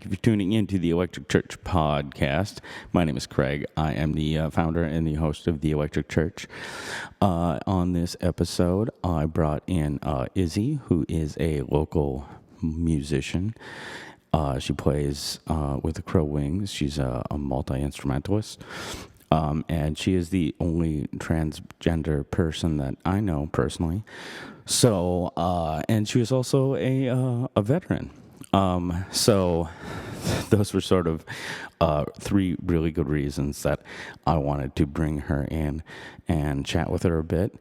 you for tuning into the Electric Church podcast. My name is Craig. I am the founder and the host of the Electric Church. On this episode, I brought in Izzy, who is a local musician. She plays with the Crow Wings. She's a multi-instrumentalist. And she is the only transgender person that I know personally. So, and she was also a veteran. So those were sort of three really good reasons that I wanted to bring her in and chat with her a bit.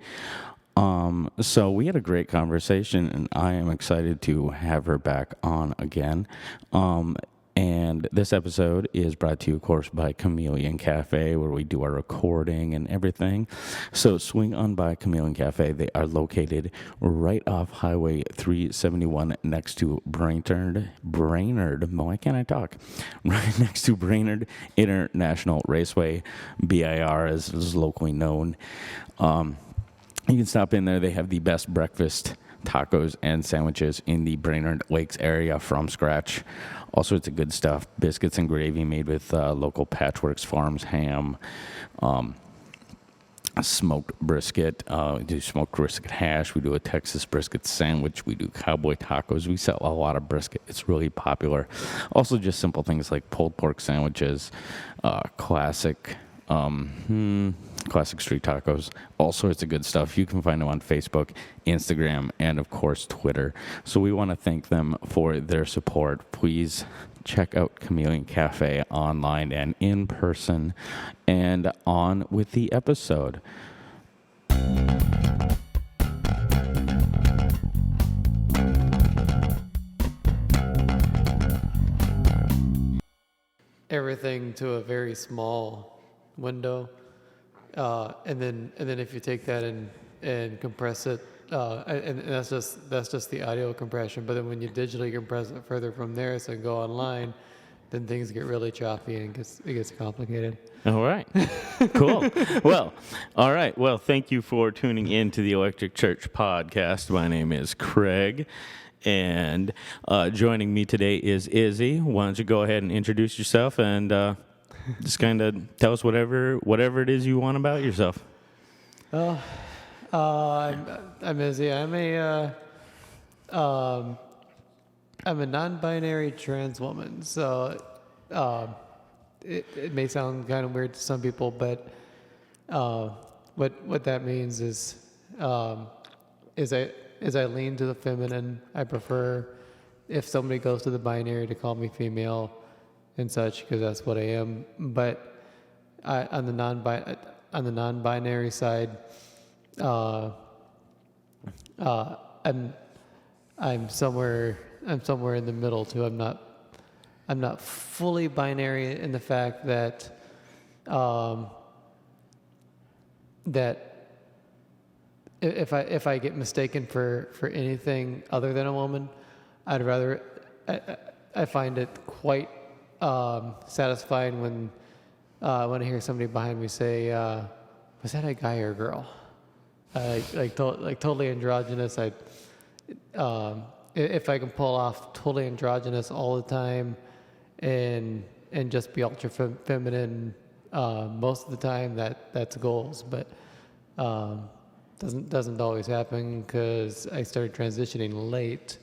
So we had a great conversation, and I am excited to have her back on again. And this episode is brought to you, of course, by Chameleon Cafe, where we do our recording and everything. So swing on by Chameleon Cafe. They are located right off Highway 371 next to Brainerd. Why can't I talk? Right next to Brainerd International Raceway, BIR as is locally known. You can stop in there. They have the best breakfast, tacos, and sandwiches in the Brainerd Lakes area from scratch. All sorts of good stuff. Biscuits and gravy made with local Patchworks Farms ham. Smoked brisket. We do smoked brisket hash. We do a Texas brisket sandwich. We do cowboy tacos. We sell a lot of brisket. It's really popular. Also just simple things like pulled pork sandwiches, classic street tacos, all sorts of good stuff. You can find them on Facebook, Instagram, and of course Twitter. So we want to thank them for their support. Please check out Chameleon Cafe online and in person. And on with the episode. Everything to a very small window. And then if you take that and compress it, and that's just the audio compression. But then when you digitally compress it further from there, so go online, then things get really choppy and it gets complicated. All right, cool. Well, all right. Well, thank you for tuning in to the Electric Church podcast. My name is Craig, and joining me today is Izzy. Why don't you go ahead and introduce yourself and just kind of tell us whatever it is you want about yourself. I'm Izzy. I'm a non-binary trans woman. So it may sound kind of weird to some people, but what that means is I lean to the feminine. I prefer, if somebody goes to the binary, to call me female and such, because that's what I am. But on the non-binary side, I'm somewhere in the middle too. I'm not fully binary in the fact that that if I get mistaken for anything other than a woman, I'd rather I find it quite satisfying when I hear somebody behind me say, "Was that a guy or a girl?" Totally androgynous. If I can pull off totally androgynous all the time, and just be ultra feminine most of the time, that's goals. But doesn't always happen because I started transitioning late.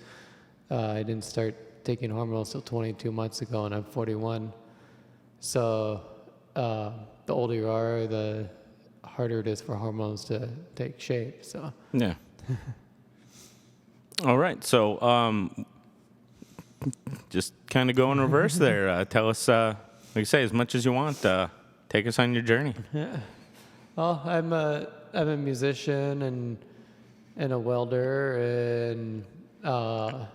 I didn't start taking hormones till 22 months ago, and I'm 41. So the older you are, the harder it is for hormones to take shape. So yeah. All right. So just kind of go in reverse there. Tell us, like you say, as much as you want. Take us on your journey. Yeah. Well, I'm a musician and a welder, and I'm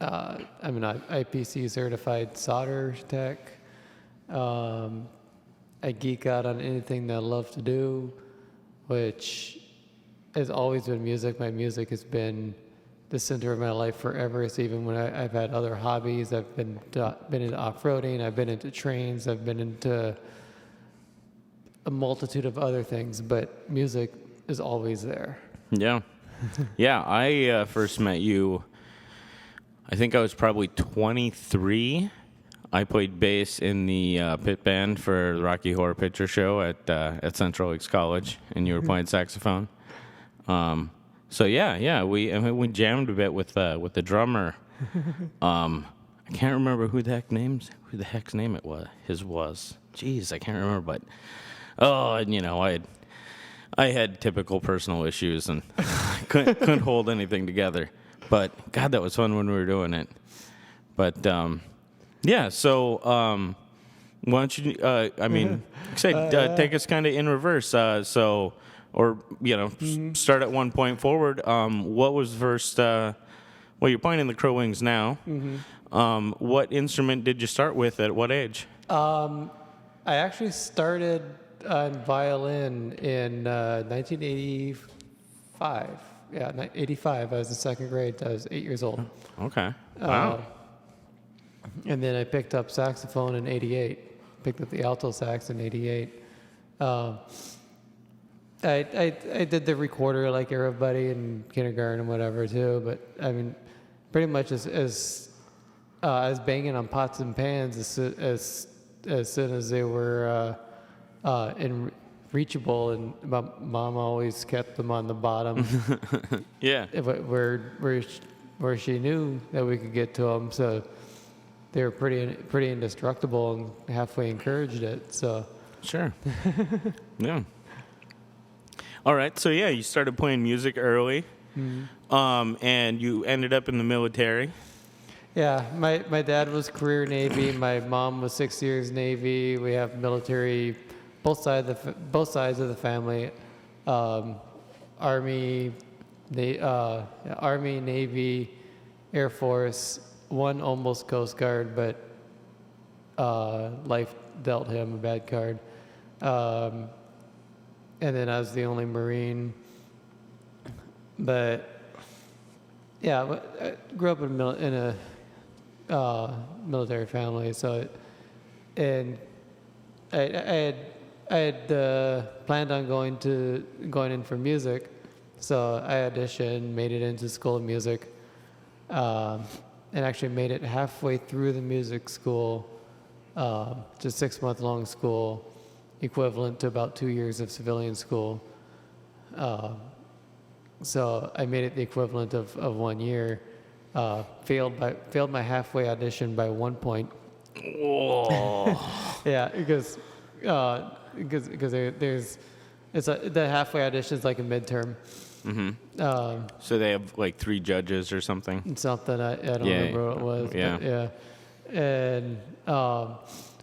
an IPC certified solder tech. I geek out on anything that I love to do, which has always been music. My music has been the center of my life forever. So even when I've had other hobbies, I've been into off-roading, I've been into trains, I've been into a multitude of other things, but music is always there. Yeah. Yeah, I first met you I think I was probably 23. I played bass in the pit band for the Rocky Horror Picture Show at Central Lakes College, and you were playing saxophone. So we jammed a bit with the drummer. I can't remember who the heck's name it was. His was. Jeez, I can't remember. But I had typical personal issues and couldn't hold anything together. But God, that was fun when we were doing it. But so why don't you? Take us kind of in reverse. Start at one point forward. What was the first? Well, you're playing in the Crow Wings now. Mm-hmm. What instrument did you start with at what age? I actually started on violin in 1985. Yeah, 85. I was in second grade. I was 8 years old. Okay. Wow. And then I picked up saxophone in 88. Picked up the alto sax in 88. I did the recorder like everybody in kindergarten and whatever too. But I mean, pretty much as banging on pots and pans as soon as they were reachable, and my mom always kept them on the bottom. Yeah. Where she knew that we could get to them, so they were pretty indestructible, and halfway encouraged it. So sure. Yeah. All right. So yeah, you started playing music early, and you ended up in the military. Yeah, my dad was career Navy. My mom was 6 years Navy. We have military, both sides of the family, Army, Navy, Air Force. One almost Coast Guard, but life dealt him a bad card. And then I was the only Marine. But yeah, I grew up in a military family, so I had planned on going in for music, so I auditioned, made it into School of Music, and actually made it halfway through the music school, just 6 month long school, equivalent to about 2 years of civilian school. So I made it the equivalent of 1 year. Failed my halfway audition by 1 point. Whoa. Yeah, because there's the halfway audition is like a midterm. Mm-hmm. So they have like 3 judges or something. Something I don't remember what it was. Yeah. But yeah, and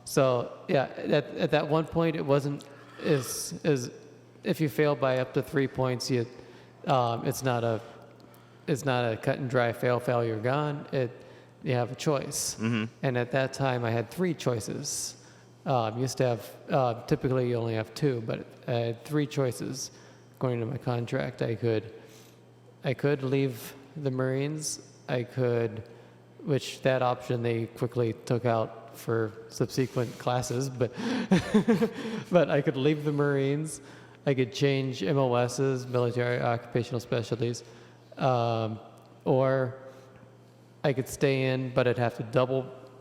so yeah, at that 1 point it wasn't as if you fail by up to 3 points, it's not a cut and dry fail, you're gone. You have a choice. Mm-hmm. And at that time, I had 3 choices. Used to have, typically you only have 2, but I had 3 choices according to my contract. I could leave the Marines. Which that option they quickly took out for subsequent classes, but but I could leave the Marines. I could change MOSs, military occupational specialties. Or I could stay in, but I'd have to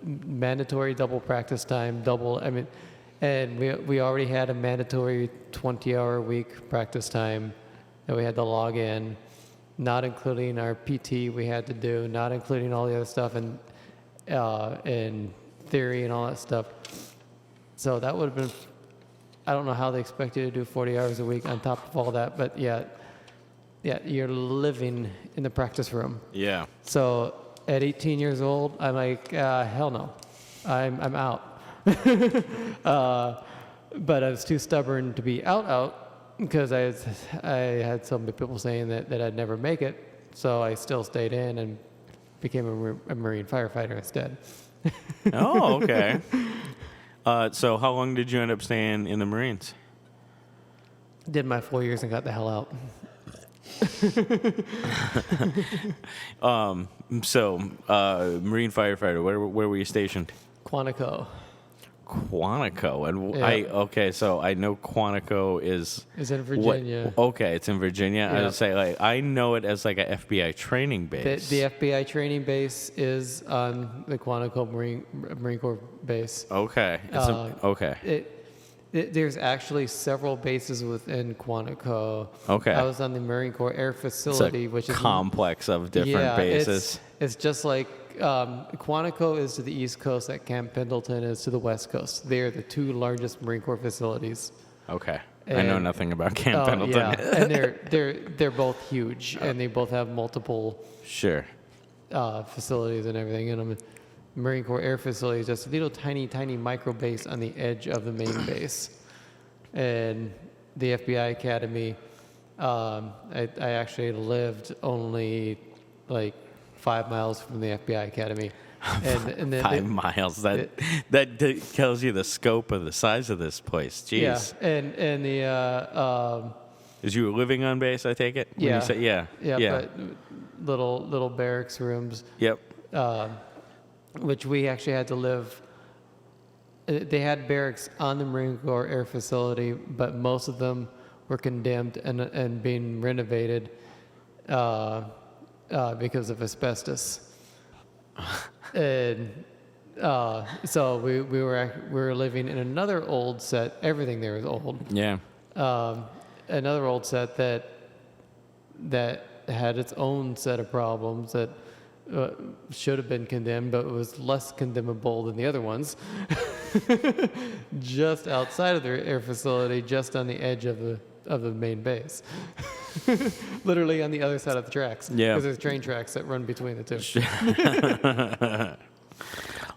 mandatory double practice time, and we already had a mandatory 20-hour-a-week practice time that we had to log in, not including our PT we had to do, not including all the other stuff and theory and all that stuff. So that would have been, I don't know how they expect you to do 40 hours a week on top of all that, but yeah, you're living in the practice room. Yeah. So at 18 years old, I'm like, hell no, I'm out. But I was too stubborn to be out because I had so many people saying that I'd never make it. So I still stayed in and became a Marine firefighter instead. Oh, okay. So how long did you end up staying in the Marines? Did my 4 years and got the hell out. Marine firefighter, where were you stationed? Quantico. Quantico, and Yeah. so I know Quantico is It's in Virginia. Okay, it's in Virginia. I Yeah. would say like I know it as like a FBI training base. The FBI training base is on the Quantico Marine Corps base. Okay, okay. There's actually several bases within Quantico. Okay. I was on the Marine Corps Air It's Facility, a which is complex of different bases. It's just like Quantico is to the East Coast, that Camp Pendleton is to the West Coast. They are the two largest Marine Corps facilities. Okay. I know nothing about Camp Pendleton. Yeah, and they're both huge, and they both have multiple Sure. facilities and everything. And Marine Corps Air Facility is just a little tiny micro base on the edge of the main base. And the FBI Academy, I actually lived only like 5 miles from the FBI Academy. And then 5 miles. That tells you the scope of the size of this place. Jeez. Yeah, and the Is you were living on base? I take it. When yeah, You say, yeah. but little barracks rooms. Yep. Which we actually had to live. They had barracks on the Marine Corps Air Facility, but most of them were condemned and being renovated because of asbestos. And so we were living in another old set. Everything there is old. Yeah. Another old set that had its own set of problems that should have been condemned, but was less condemnable than the other ones. Just outside of their air facility, just on the edge of the main base. Literally on the other side of the tracks. Yeah. Because there's train tracks that run between the two.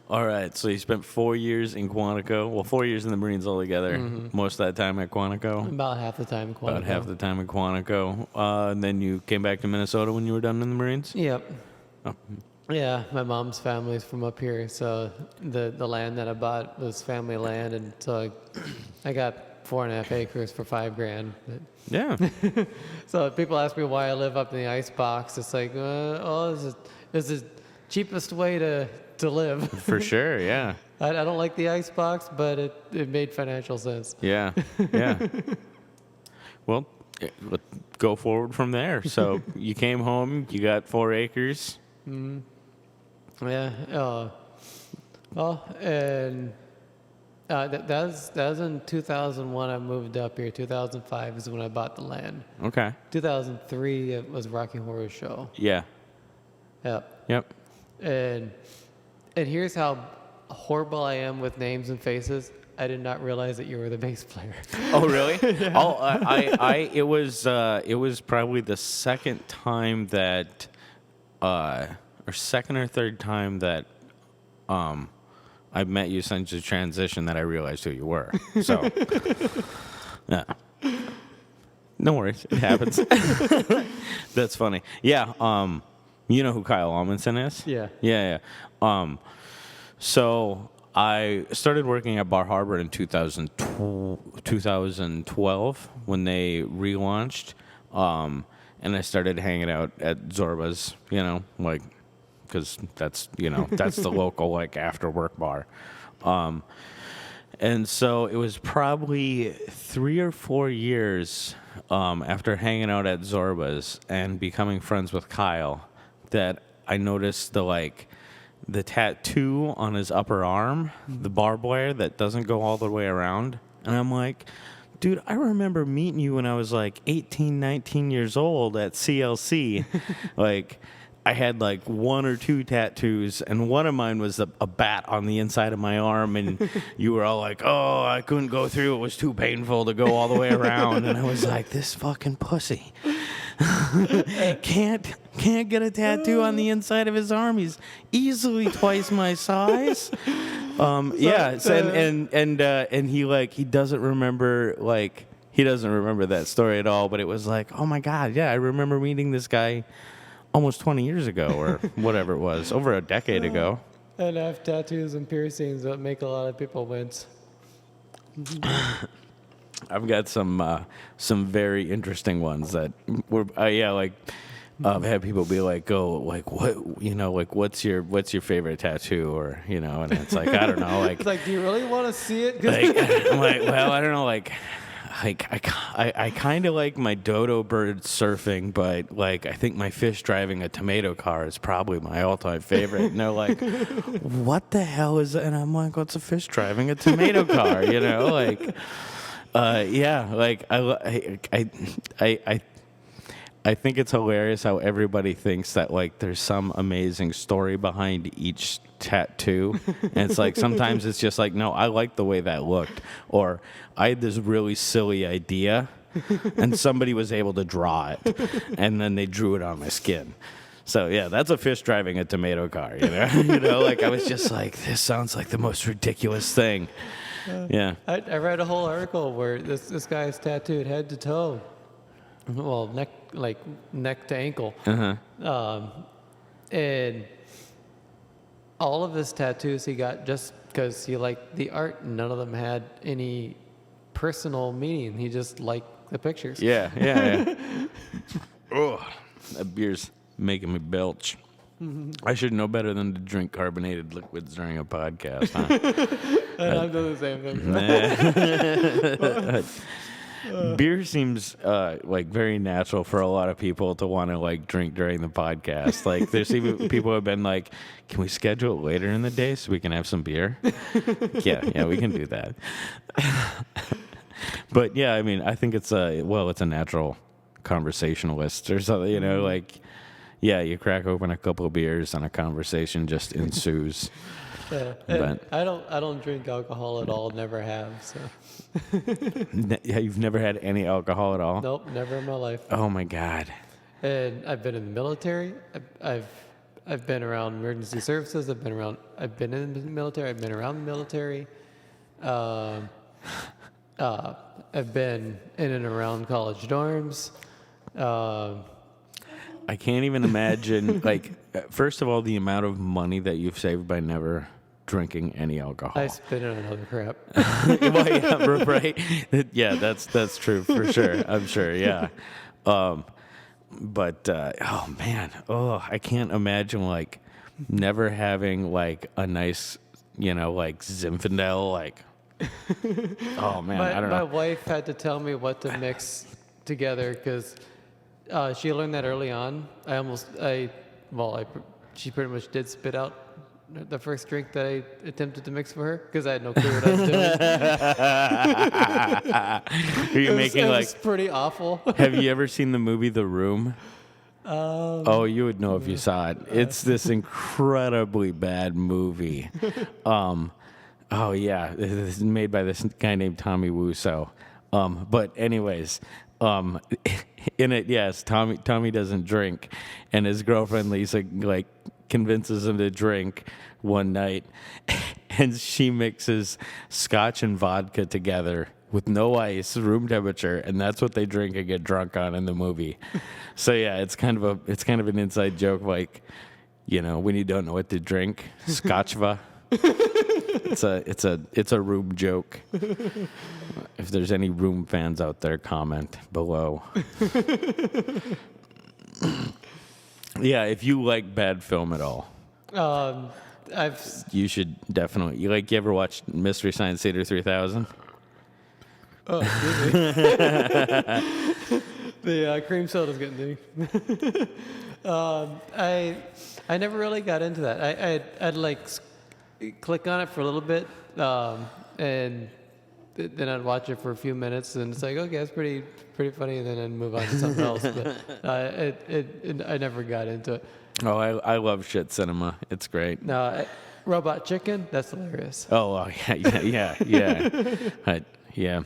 All right. So you spent 4 years in Quantico. Well, 4 years in the Marines altogether. Mm-hmm. Most of that time at Quantico. About half the time in Quantico. About half the time in Quantico. And then you came back to Minnesota when you were done in the Marines? Yep. Oh. Yeah, my mom's family's from up here, so the land that I bought was family land, and so I got 4.5 acres for $5,000. Yeah. So people ask me why I live up in the ice box. It's like, this is the cheapest way to live. For sure, yeah. I don't like the ice box, but it made financial sense. Yeah, yeah. Well, let's go forward from there. So you came home, you got 4 acres. Mm-hmm. Yeah. And that was in 2001. I moved up here. 2005 is when I bought the land. Okay. 2003 it was Rocky Horror Show. Yeah. Yep. And here's how horrible I am with names and faces. I did not realize that you were the bass player. Oh, really? Yeah. Oh, it was probably the second time that, or second or third time that, I met you since the transition that I realized who you were. So, yeah. No worries, it happens. That's funny. Yeah. You know who Kyle Amundsen is? Yeah. Yeah. So I started working at Bar Harbor in 2012 when they relaunched, and I started hanging out at Zorba's, because that's the local after work bar. And so it was probably 3 or 4 years after hanging out at Zorba's and becoming friends with Kyle that I noticed the tattoo on his upper arm, the barbed wire that doesn't go all the way around. And I'm like, dude, I remember meeting you when I was 18, 19 years old at CLC. I had 1 or 2 tattoos, and one of mine was a bat on the inside of my arm, and you were all like, oh, I couldn't go through. It was too painful to go all the way around. And I was like, this fucking pussy. can't get a tattoo on the inside of his arm. He's easily twice my size. And he doesn't remember he doesn't remember that story at all. But it was oh my God, yeah, I remember meeting this guy almost 20 years ago or whatever it was, over a decade ago. And I have tattoos and piercings that make a lot of people wince. I've got some very interesting ones that were I've had people be like, "Oh, like what? Like what's your favorite tattoo?" Or and it's like I don't know, like It's like, do you really want to see it? like I'm like, well, I don't know, like I kind of like my dodo bird surfing, but like I think my fish driving a tomato car is probably my all-time favorite. And they're like, "What the hell is that?" And I'm like, "What's a fish driving a tomato car?" Like, yeah, like I think it's hilarious how everybody thinks that like there's some amazing story behind each tattoo. And it's like sometimes it's just like, no, I like the way that looked. Or I had this really silly idea and somebody was able to draw it and then they drew it on my skin. So yeah, that's a fish driving a tomato car, like I was just like, this sounds like the most ridiculous thing. Yeah. I read a whole article where this guy's tattooed head to toe. Well, neck to ankle. And all of his tattoos he got just because he liked the art, and none of them had any personal meaning. He just liked the pictures. Yeah. Oh, that beer's making me belch. I should know better than to drink carbonated liquids during a podcast, huh? And I've done the same thing. Beer seems like very natural for a lot of people to want to like drink during the podcast. Like there's even people who have been like, "Can we schedule it later in the day so we can have some beer?" Yeah, we can do that. But yeah, I mean, I think it's a natural conversationalist or something. Like yeah, you crack open a couple of beers and a conversation just ensues. Yeah, but I don't drink alcohol at all. Never have. So. You've never had any alcohol at all? Nope, never in my life. Oh my God. And I've been in the military. I've been around emergency services. I've been in the military. I've been around the military. I've been in and around college dorms. I can't even imagine, like, first of all, the amount of money that you've saved by never drinking any alcohol. I spend it on other crap. Well, yeah, right? Yeah, that's true for sure. I'm sure, yeah. But, oh, man. Oh, I can't imagine, like, never having, like, a nice, like, Zinfandel, like, oh, man, I don't know. My wife had to tell me what to mix together because she learned that early on. She pretty much did spit out the first drink that I attempted to mix for her because I had no clue what I was doing. Are you making like? It's pretty awful. Have you ever seen the movie The Room? Oh, you would know if you saw it. It's this incredibly bad movie. Oh yeah, it's made by this guy named Tommy Wiseau. But anyways. In it, yes, Tommy doesn't drink, and his girlfriend Lisa like convinces him to drink one night, and she mixes scotch and vodka together with no ice, room temperature, and that's what they drink and get drunk on in the movie. So yeah, it's kind of an inside joke, like when you don't know what to drink, scotchva. It's a Room joke. If there's any Room fans out there, comment below. Yeah, if you like bad film at all, you should definitely. You ever watch Mystery Science Theater 3000? Oh, excuse me. The cream soda's getting to me. I never really got into that. I'd like click on it for a little bit, and then I'd watch it for a few minutes, and it's like, okay, that's pretty funny, and then I'd move on to something else. But I never got into it. Oh, I love shit cinema. It's great. No, Robot Chicken, that's hilarious. Oh, yeah. Yeah.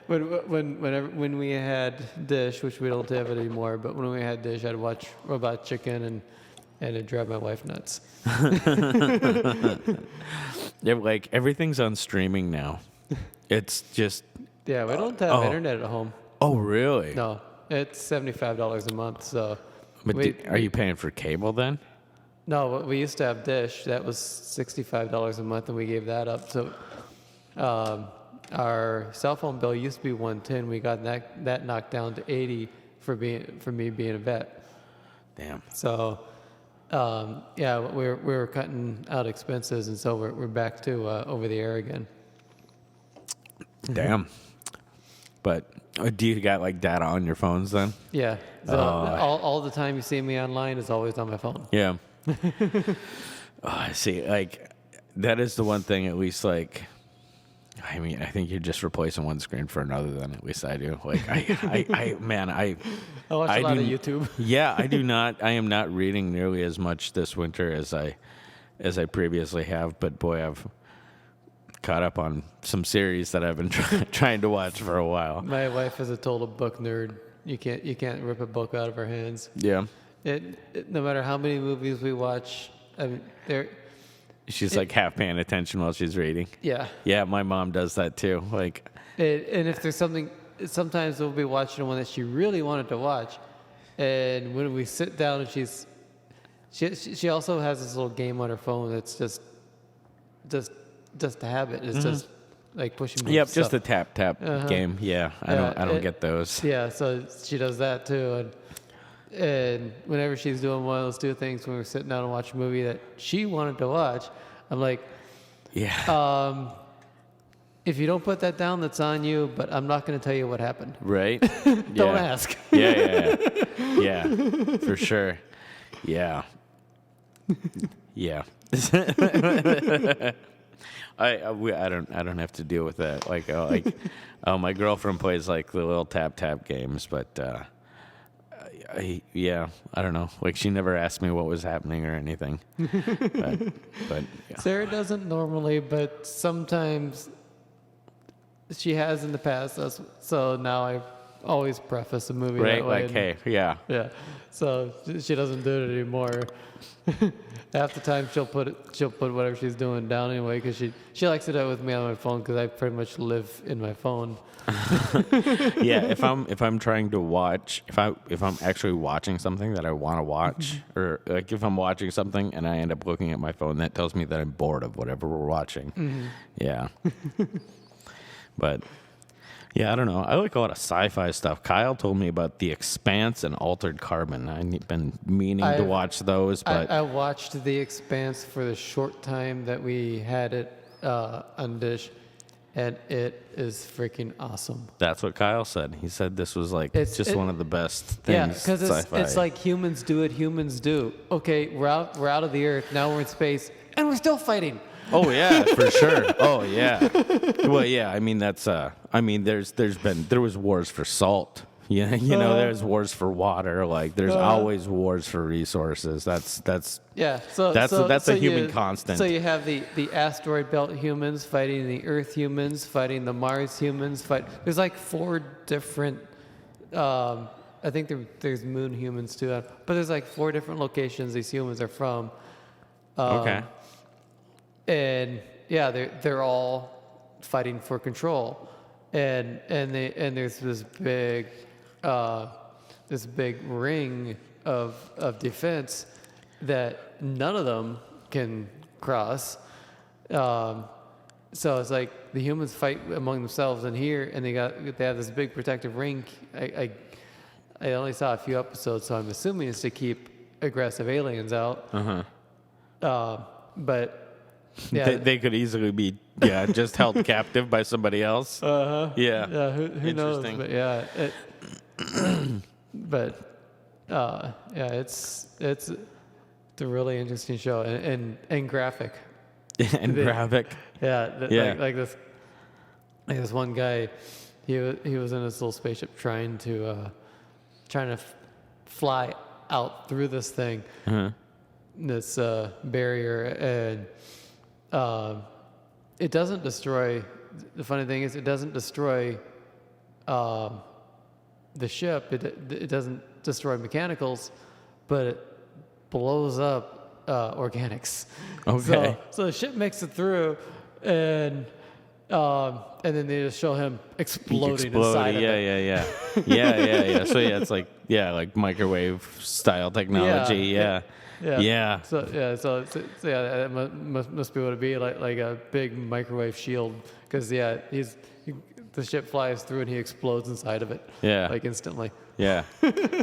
When we had Dish, which we don't have it anymore, but when we had Dish, I'd watch Robot Chicken, and it drove my wife nuts. Yeah, like everything's on streaming now. It's just yeah, we don't have internet at home. Oh, really? No, it's $75 a month. So, but are you paying for cable then? No, we used to have Dish. That was $65 a month, and we gave that up. So, our cell phone bill used to be $110. We got that knocked down to $80 for me being a vet. Damn. So, we were cutting out expenses, and so we're back to over the air again. Damn. But do you got like data on your phones then? Yeah. So all the time you see me online is always on my phone. Yeah. I see. Like, that is the one thing, at least, like, I mean, I think you're just replacing one screen for another, then at least I do. Like, I watch a lot of YouTube. Yeah, I do not. I am not reading nearly as much this winter as I previously have. But boy, I've caught up on some series that I've been trying to watch for a while. My wife is a total book nerd. You can't rip a book out of her hands. Yeah. No matter how many movies we watch, I mean, she's like half paying attention while she's reading. Yeah. Yeah, my mom does that too. Like, and if there's something, sometimes we'll be watching one that she really wanted to watch, and when we sit down and she also has this little game on her phone that's just a habit. It's just like pushing. Yep, stuff. just a tap game. Yeah, I don't get those. Yeah, so she does that too, and whenever she's doing one of those two things, when we're sitting down and watching a movie that she wanted to watch, I'm like, yeah. If you don't put that down, that's on you. But I'm not going to tell you what happened. Right? Don't ask. Yeah, for sure. Yeah. Yeah. I don't have to deal with that. Like my girlfriend plays like the little tap games, but I don't know. Like, she never asked me what was happening or anything. but yeah. Sarah doesn't normally, but sometimes she has in the past. So now I always preface a movie Right, that way. like, hey, yeah. Yeah. So she doesn't do it anymore. Half the time she'll put whatever she's doing down anyway, because she likes to do it with me on my phone, because I pretty much live in my phone. Yeah, if I'm trying to watch, if I'm actually watching something that I want to watch, or like if I'm watching something and I end up looking at my phone, that tells me that I'm bored of whatever we're watching. Mm-hmm. Yeah. But yeah, I don't know. I like a lot of sci-fi stuff. Kyle told me about The Expanse and Altered Carbon. I've been meaning to watch those, but I watched The Expanse for the short time that we had it on Dish, and it is freaking awesome. That's what Kyle said. He said this was like one of the best things. Yeah, because it's like humans do what humans do. Okay, we're out of the Earth, now we're in space, and we're still fighting. Oh yeah, for sure. Oh yeah. Well, yeah. I mean, there was wars for salt. Yeah, there's wars for water. Like, there's always wars for resources. That's yeah. that's a human constant. So you have the asteroid belt humans fighting the Earth humans, fighting the Mars humans. There's like 4 different. I think there's moon humans too, but there's like 4 different locations these humans are from. Okay. And yeah, they're all fighting for control, and there's this big ring of defense that none of them can cross. So it's like the humans fight among themselves in here, and they have this big protective ring. I only saw a few episodes, so I'm assuming it's to keep aggressive aliens out. But yeah, they could easily be just held captive by somebody else. Yeah. Yeah. Who knows? But yeah. It's a really interesting show and graphic. And graphic. Yeah. Like this one guy, he was in this little spaceship trying to fly out through this thing, this barrier, and it doesn't destroy. The funny thing is, it doesn't destroy the ship. It doesn't destroy mechanicals, but it blows up organics. Okay. So the ship makes it through, and then they just show him exploding inside of it. Yeah. So it's like microwave style technology. Yeah. So that must be what it'd be, like a big microwave shield, because he's the ship flies through and he explodes inside of it. Yeah. Like instantly. Yeah.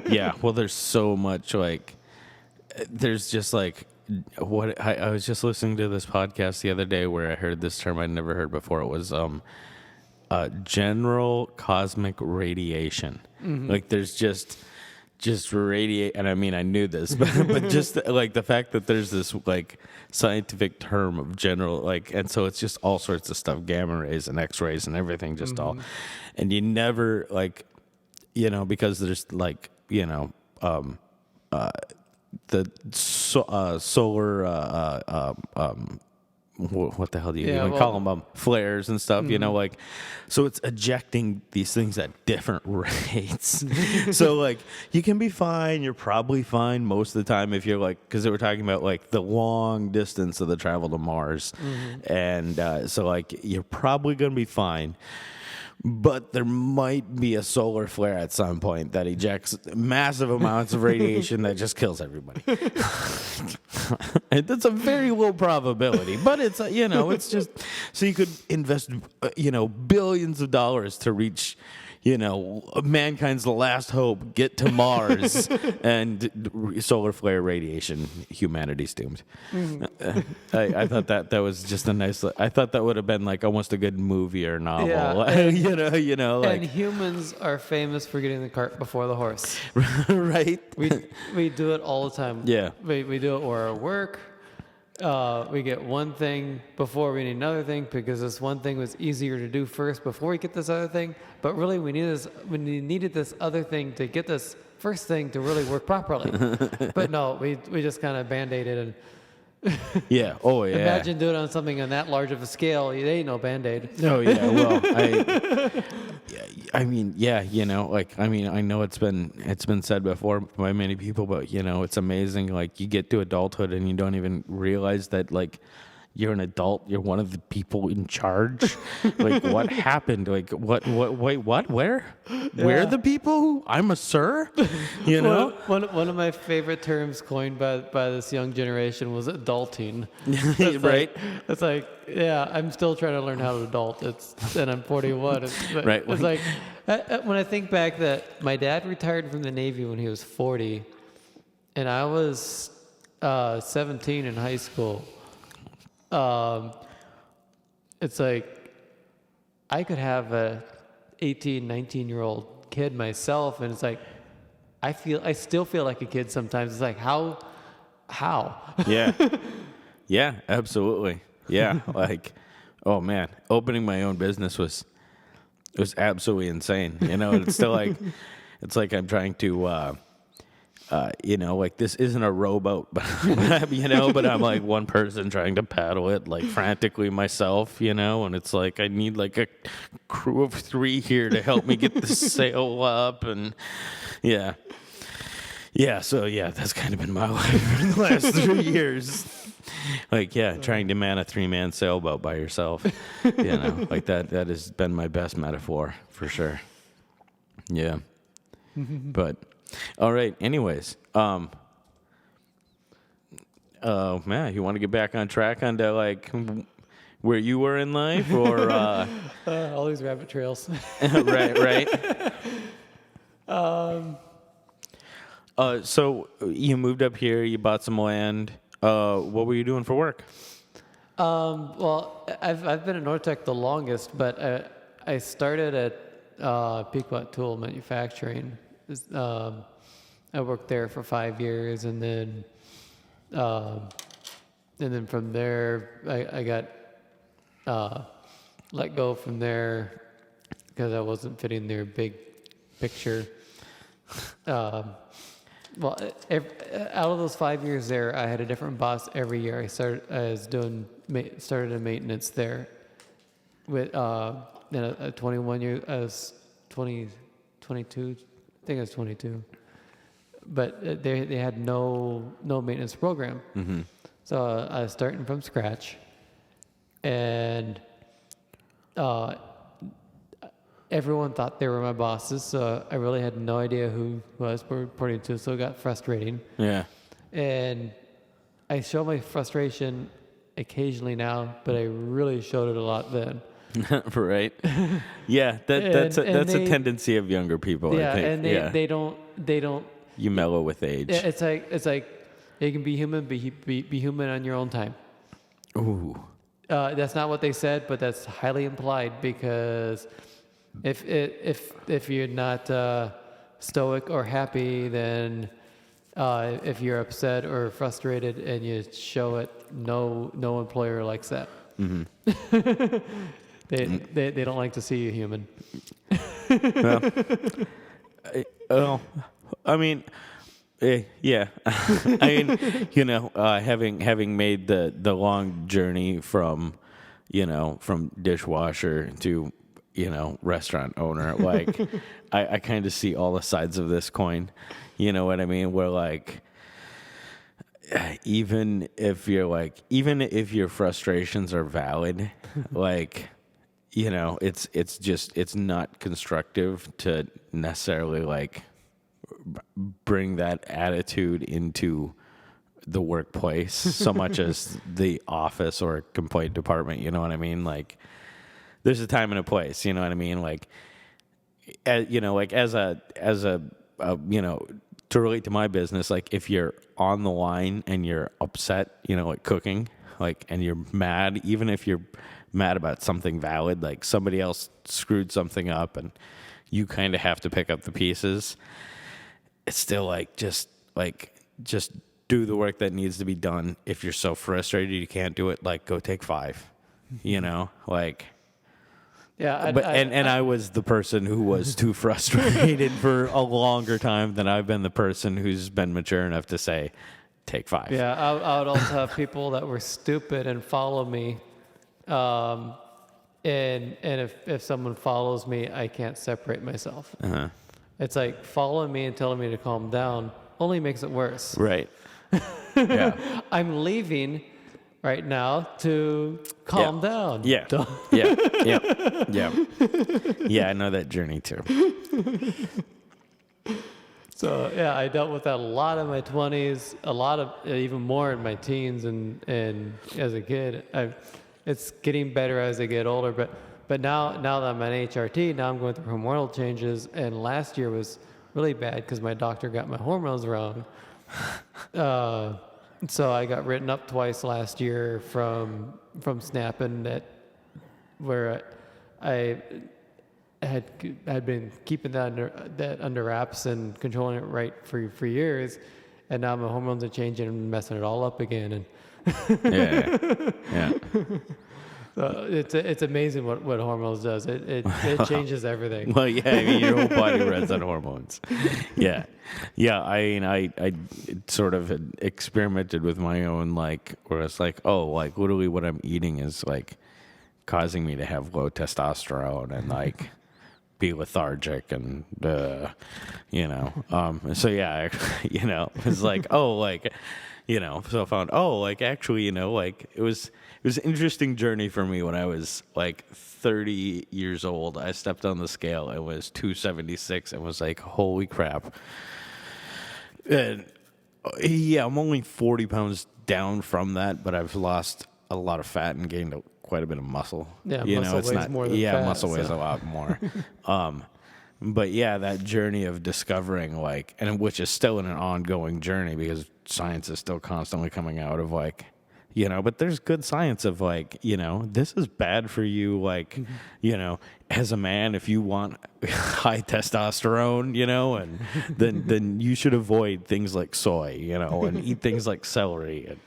Yeah. Well, there's so much like, there's just like, what I was just listening to this podcast the other day where I heard this term I'd never heard before. It was general cosmic radiation. Like there's just radiate, and I mean I knew this, but just like the fact that there's this like scientific term of general, like, and so it's just all sorts of stuff, gamma rays and X-rays and everything, just all, and you never like, because there's like the solar what the hell do you even call them? Flares and stuff, like, so it's ejecting these things at different rates. So like you can be fine. You're probably fine most of the time if you're like, because they were talking about like the long distance of the travel to Mars. And so like you're probably going to be fine. But there might be a solar flare at some point that ejects massive amounts of radiation that just kills everybody. And that's a very low probability, but it's it's just so you could invest billions of dollars to reach mankind's last hope, get to Mars, and solar flare radiation, humanity's doomed. I thought that was just a nice. I thought that would have been like almost a good movie or novel. Yeah, like, and humans are famous for getting the cart before the horse. Right? We do it all the time. Yeah. We do it where at work. We get one thing before we need another thing because this one thing was easier to do first before we get this other thing. But really, we needed this other thing to get this first thing to really work properly. But no, we just kind of band-aided and. Yeah. Oh, yeah. Imagine doing it on something on that large of a scale. It ain't no Band-Aid. Oh, yeah. Well, I mean, yeah. I know it's been said before by many people, but it's amazing. Like you get to adulthood and you don't even realize that like you're an adult. You're one of the people in charge. Like what happened? Like what? Wait, what? Where? Yeah. Where are the people? Who? I'm a sir. One of my favorite terms coined by this young generation was adulting. Right. It's like, yeah, I'm still trying to learn how to adult. And I'm 41. Right. It's like when I think back that my dad retired from the Navy when he was 40, and I was 17 in high school. It's like I could have a 18, 19-year-old kid myself, and it's like I still feel like a kid sometimes. It's like how? Yeah. Yeah, absolutely. Yeah, like, oh man, opening my own business was absolutely insane. It's still like it's like I'm trying to like this isn't a rowboat, but but I'm like one person trying to paddle it like frantically myself, and it's like I need like a crew of 3 here to help me get the sail up, and yeah. So that's kind of been my life for the last 3 years. Like trying to man a 3-man sailboat by yourself, like that has been my best metaphor for sure. Yeah, but. All right. Anyways, man, you want to get back on track onto like where you were in life, or all these rabbit trails? Right. So you moved up here. You bought some land. What were you doing for work? Well, I've been at Nortec the longest, but I started at Pequot Tool Manufacturing. I worked there for 5 years, and then from there I got let go from there because I wasn't fitting their big picture. Well, out of those 5 years there, I had a different boss every year. I started in maintenance there with a 21 year. I was 22. I think I was 22, but they had no maintenance program. Mm-hmm. So I was starting from scratch, and everyone thought they were my bosses. So I really had no idea who I was reporting to. So it got frustrating. Yeah, and I show my frustration occasionally now, but I really showed it a lot then. Right. Yeah, that's a tendency of younger people. Yeah, I think. and they don't. You mellow with age. Yeah, it's like you can be human, be human on your own time. Ooh. That's not what they said, but that's highly implied because if you're not stoic or happy, then if you're upset or frustrated and you show it, no employer likes that. Mm-hmm. they don't like to see you human. Well, I mean, yeah. I mean, having made the long journey from dishwasher to, restaurant owner, like, I kind of see all the sides of this coin. You know what I mean? Where, like, even if your frustrations are valid, like, it's not constructive to necessarily, like, bring that attitude into the workplace so much as the office or complaint department. You know what I mean? Like, there's a time and a place. You know what I mean? Like, as a to relate to my business, like, if you're on the line and you're upset, like cooking, like, and you're mad, even if you're mad about something valid, like somebody else screwed something up and you kind of have to pick up the pieces. It's still like, just do the work that needs to be done. If you're so frustrated you can't do it, like, go take 5, like. Yeah, I was the person who was too frustrated for a longer time than I've been the person who's been mature enough to say, take 5. Yeah, I would also have people that were stupid and follow me. And if someone follows me, I can't separate myself. Uh-huh. It's like following me and telling me to calm down only makes it worse. Right. Yeah. I'm leaving right now to calm down. Yeah. Yeah. I know that journey too. So yeah, I dealt with that a lot in my 20s, a lot of even more in my teens, and as a kid. It's getting better as I get older, but now that I'm an HRT, now I'm going through hormonal changes, and last year was really bad because my doctor got my hormones wrong. So I got written up twice last year from snapping that, where I had been keeping that under wraps and controlling it right for years, and now my hormones are changing and messing it all up again. And yeah. So it's amazing what hormones does. It changes everything. Well, yeah, I mean, your whole body runs on hormones. Yeah. I mean, I sort of had experimented with my own, like, where it's like, oh, like, literally what I'm eating is, like, causing me to have low testosterone and, like, be lethargic and so yeah, it's like, oh, like, so I found, oh, like, actually, like, it was an interesting journey for me when I was like 30 years old. I stepped on the scale and was 276 and was like, holy crap. And yeah, I'm only 40 pounds down from that, but I've lost a lot of fat and gained quite a bit of muscle. Yeah, muscle weighs more than fat. Muscle weighs a lot more. But yeah, that journey of discovering, like, and which is still an ongoing journey because science is still constantly coming out of, like, but there's good science of, like, this is bad for you, like, as a man, if you want high testosterone, and then you should avoid things like soy, and eat things like celery, and,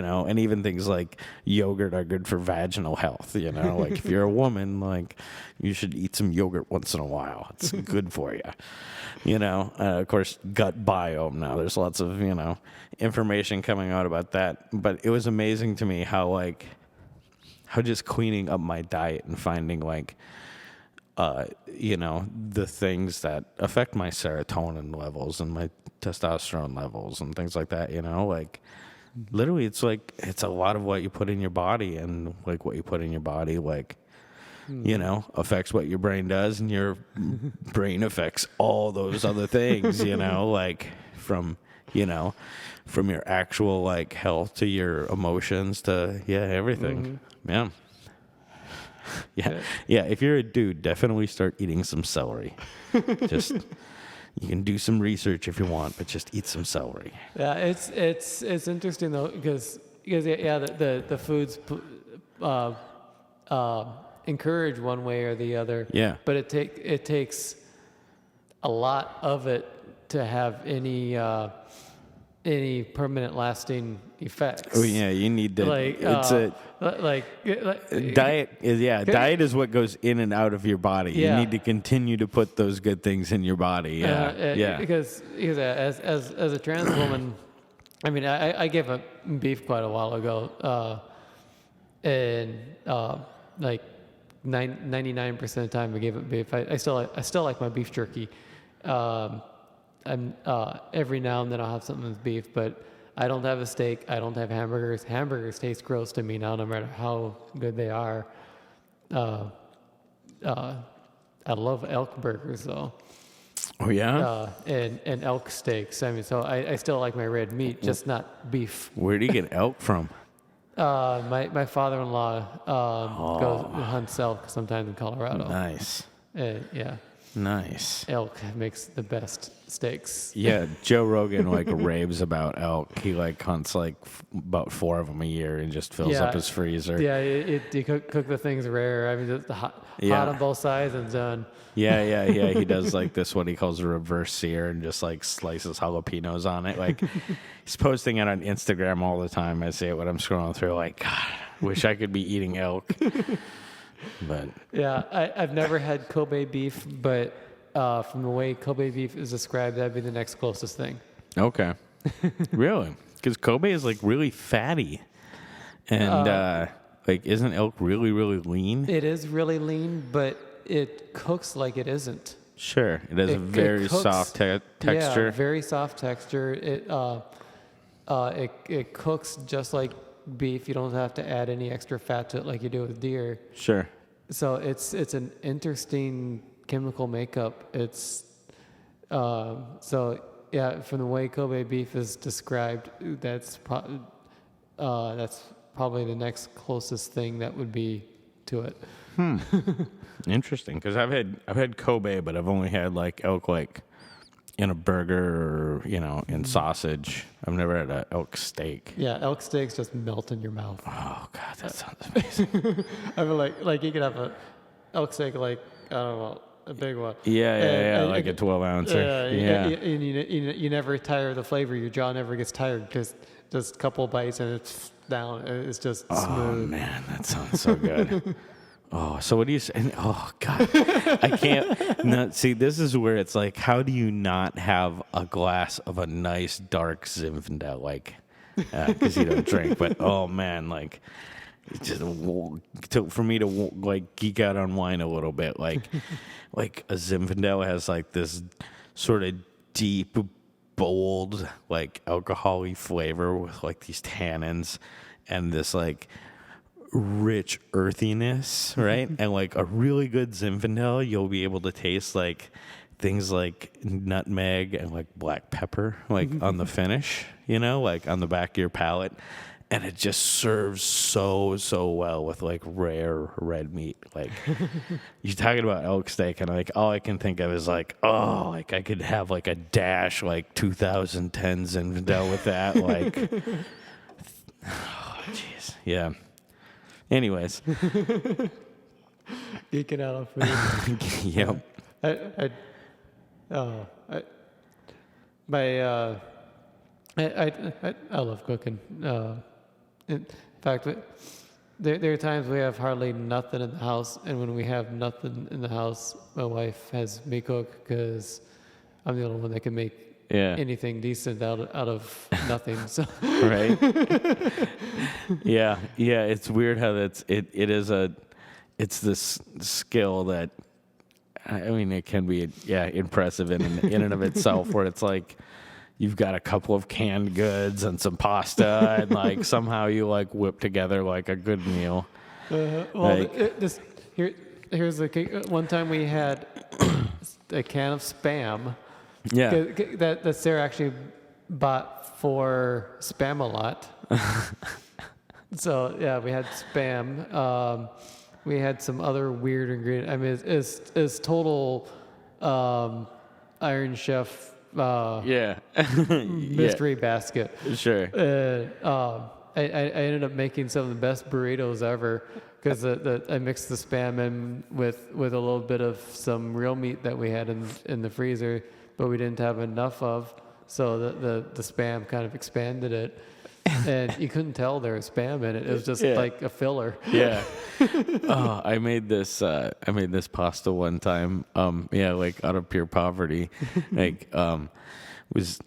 and even things like yogurt are good for vaginal health, like, if you're a woman, like, you should eat some yogurt once in a while. It's good for you. Of course, gut biome now. There's lots of, information coming out about that. But it was amazing to me how just cleaning up my diet and finding, like, the things that affect my serotonin levels and my testosterone levels and things like that, like, literally it's like, it's a lot of what you put in your body, and, like, what you put in your body, like, affects what your brain does, and your brain affects all those other things, like, from your actual, like, health to your emotions to, everything. Mm-hmm. Yeah. Yeah. If you're a dude, definitely start eating some celery. Just you can do some research if you want, but just eat some celery. Yeah, it's interesting though because the foods encourage one way or the other. Yeah. But it takes a lot of it to have any permanent lasting effects. Oh yeah, you need to. Diet is what goes in and out of your body. Yeah. You need to continue to put those good things in your body. Yeah, Because as a trans woman, I mean, I gave up beef quite a while ago, and like 99% of the time I gave up beef. I still like my beef jerky. I'm every now and then I'll have something with beef, but I don't have a steak. I don't have hamburgers. Hamburgers taste gross to me now, no matter how good they are. I love elk burgers though. Oh yeah. And elk steaks. I mean, so I still like my red meat, just not beef. Where do you get elk from? My father-in-law goes and hunts elk sometimes in Colorado. Nice. Yeah. Nice. Elk makes the best steaks. Yeah, Joe Rogan raves about elk. He hunts about 4 of them a year and just fills up his freezer. Yeah, you cook the things rare. I mean, hot on both sides and done. Yeah. He does this what he calls a reverse sear and just slices jalapenos on it. He's posting it on Instagram all the time. I see it when I'm scrolling through. God, wish I could be eating elk. But yeah, I've never had Kobe beef, but from the way Kobe beef is described, that'd be the next closest thing. Okay, really? Because Kobe is really fatty, and isn't elk really lean? It is really lean, but it cooks like it isn't. Sure, it has a very soft texture. Yeah, very soft texture. It cooks just like beef. You don't have to add any extra fat to it like you do with deer. Sure. So it's an interesting chemical makeup. It's from the way Kobe beef is described, that's probably the next closest thing that would be to it. Interesting, because I've had Kobe, but I've only had elk in a burger or in sausage. I've never had an elk steak. Yeah, elk steaks just melt in your mouth. Oh God, that sounds amazing. I mean, you could have a elk steak I don't know, a big one. Yeah, a 12 ouncer. And you never tire of the flavor. Your jaw never gets tired because just a couple bites and it's down. It's just smooth. Oh man, that sounds so good. Oh, so what do you say? Oh God, I can't. No, see, this is where it's how do you not have a glass of a nice dark Zinfandel? Because you don't drink. But oh man, just for me to geek out on wine a little bit, a Zinfandel has this sort of deep, bold, alcohol-y flavor with these tannins and this rich earthiness, right? And a really good Zinfandel, you'll be able to taste things like nutmeg and black pepper on the finish, on the back of your palate. And it just serves so well with rare red meat. You're talking about elk steak, and all I can think of is I could have a dash 2010 Zinfandel with that. Oh jeez, yeah. Anyways, geeking out on food. Yep. I love cooking. In fact, there are times we have hardly nothing in the house, and when we have nothing in the house, my wife has me cook because I'm the only one that can make anything decent out of nothing. So right. Yeah. It's weird how it's this skill that, I mean, it can be impressive in and of itself, where it's you've got a couple of canned goods and some pasta, and somehow you whip together a good meal. Here's the one time we had a can of Spam. Yeah, that Sarah actually bought for Spam-A-Lot. So yeah, we had Spam. we had some other weird ingredient. I mean, it's total Iron Chef Yeah. mystery basket. Sure. I ended up making some of the best burritos ever because I mixed the Spam in with a little bit of some real meat that we had in the freezer, but we didn't have enough of. So the Spam kind of expanded it, and you couldn't tell there was Spam in it. It was just like a filler. Yeah. I made this pasta one time. Like out of pure poverty. Like was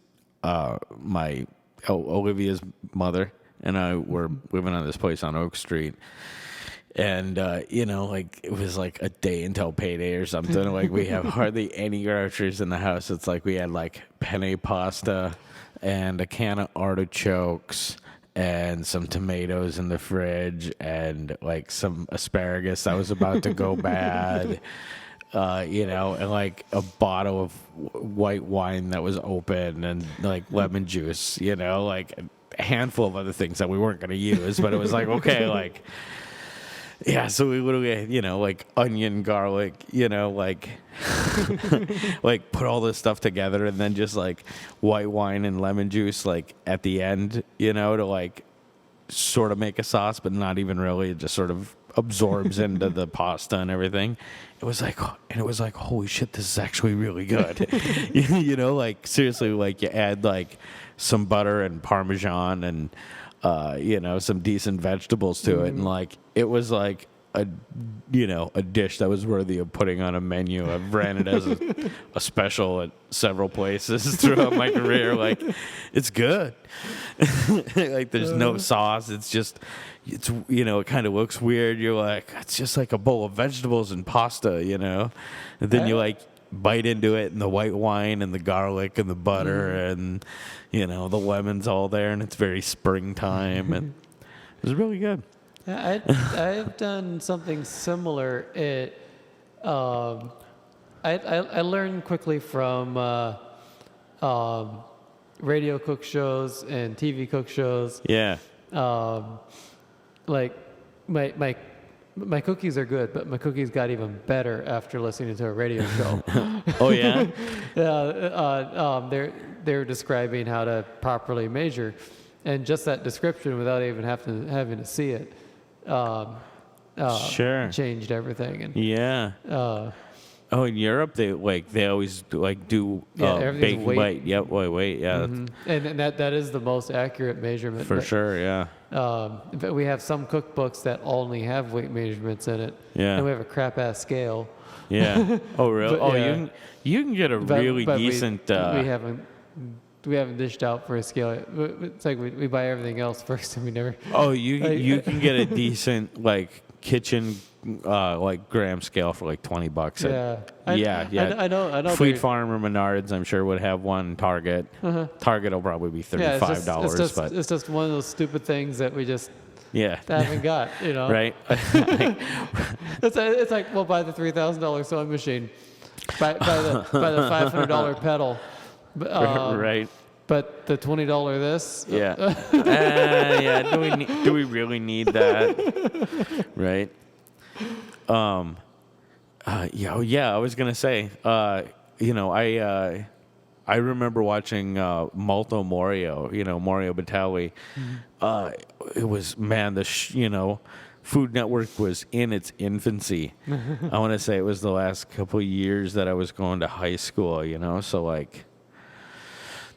my Olivia's mother and I were living on this place on Oak Street. And, like it was like a day until payday or something. Like we have hardly any groceries in the house. It's like we had like penne pasta and a can of artichokes and some tomatoes in the fridge and like some asparagus that was about to go bad. And like a bottle of white wine that was open and like lemon juice, like a handful of other things that we weren't going to use, but it was like, okay, like, yeah, so we literally, like onion, garlic, like, like put all this stuff together and then just like white wine and lemon juice, like at the end, to like sort of make a sauce, but not even really. It just sort of absorbs into the pasta and everything. It was like, holy shit, this is actually really good. Like seriously, like you add like some butter and Parmesan and, some decent vegetables to it. And like, it was like a dish that was worthy of putting on a menu. I've ran it as a special at several places throughout my career. Like, it's good. Like, there's no sauce. It's it kind of looks weird. You're like, it's just like a bowl of vegetables and pasta, And then you like bite into it and the white wine and the garlic and the butter and, the lemon's all there and it's very springtime and it was really good. Yeah, I've done something similar. I learned quickly from radio cook shows and TV cook shows. Yeah. Like my cookies are good, but my cookies got even better after listening to a radio show. Oh yeah. They're describing how to properly measure, and just that description, without even having to see it, sure, changed everything. And yeah. In Europe they always do baked weight. Yep, weight. Yeah. And that is the most accurate measurement. For sure, yeah. But we have some cookbooks that only have weight measurements in it. Yeah. And we have a crap ass scale. Yeah. Oh really? But, yeah. You can get a really decent. We haven't dished out for a scale. It's like we buy everything else first, and we never. Oh, you can get a decent like kitchen gram scale for like $20. Yeah. I know. Fleet Farm or Menards, I'm sure, would have one. Target. Target will probably be $35. But it's just one of those stupid things that we just haven't got. Right. It's like, well, buy the $3,000 sewing machine, buy the $500 pedal. Right. But the $20 this. Yeah. Yeah. Do we really need that? Right. I was gonna say. I remember watching Molto Morio. Mario Batali. It was Food Network was in its infancy. I want to say it was the last couple of years that I was going to high school. So like.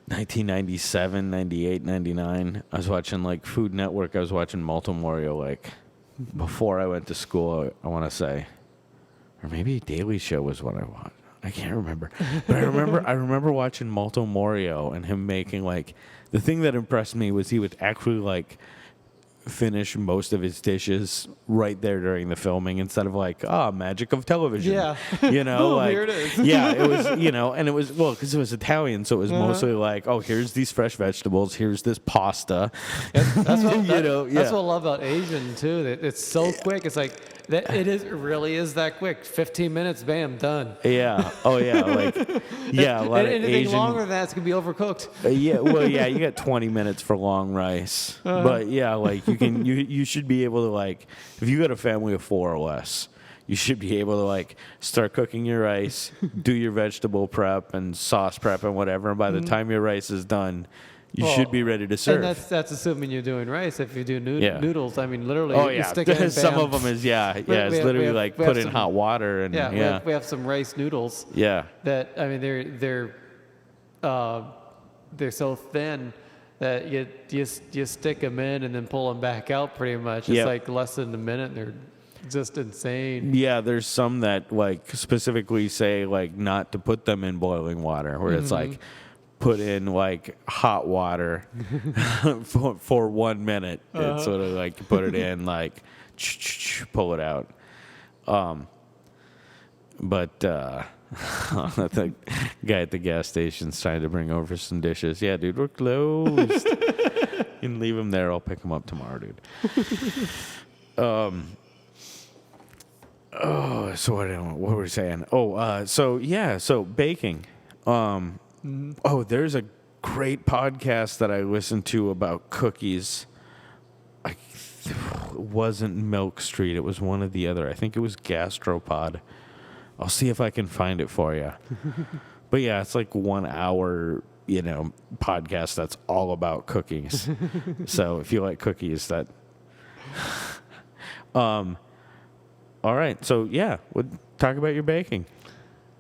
1997, 98, 99. I was watching like Food Network. I was watching Molto Morio like before I went to school, I want to say. Or maybe Daily Show was what I watched. I can't remember. But I remember watching Molto Morio and him making like the thing that impressed me was he would actually like finish most of his dishes right there during the filming instead of like, magic of television. Yeah. Like, here it is. Yeah, it was, and it was, because it was Italian, so it was mostly like, here's these fresh vegetables, here's this pasta. That's what I love about Asian too. It's so quick. It's like It really is that quick. 15 minutes, bam, done. Yeah. Oh yeah. Like yeah, a lot of Anything Asian. longer than that's gonna be overcooked. Yeah. Well, yeah. You got 20 minutes for long rice, but yeah, like you should be able to like if you got a family of 4 or less. You should be able to like start cooking your rice, do your vegetable prep and sauce prep and whatever. And by the time your rice is done, you should be ready to serve. And that's assuming you're doing rice. If you do Yeah. noodles, I mean, literally, Oh you yeah, stick it in, some bam. of them is it's We have- literally we like have put in some- hot water and Yeah, we have some rice noodles yeah. that I mean they're so thin that you stick them in and then pull them back out pretty much. It's Yep. like less than a minute. And they're just insane. Yeah, there's some that like specifically say like not to put them in boiling water, where it's like put in like hot water for 1 minute. It's sort of like you put it in like pull it out. But the guy at the gas station's trying to bring over some dishes. Yeah, dude, we're closed. You can leave them there. I'll pick them up tomorrow, dude. Oh, so what were we saying? Oh, so baking. Oh, there's a great podcast that I listened to about cookies. It wasn't Milk Street. It was one of the other. I think it was Gastropod. I'll see if I can find it for you. But yeah, it's like 1 hour, podcast that's all about cookies. So if you like cookies, that. All right, so yeah, we'll talk about your baking.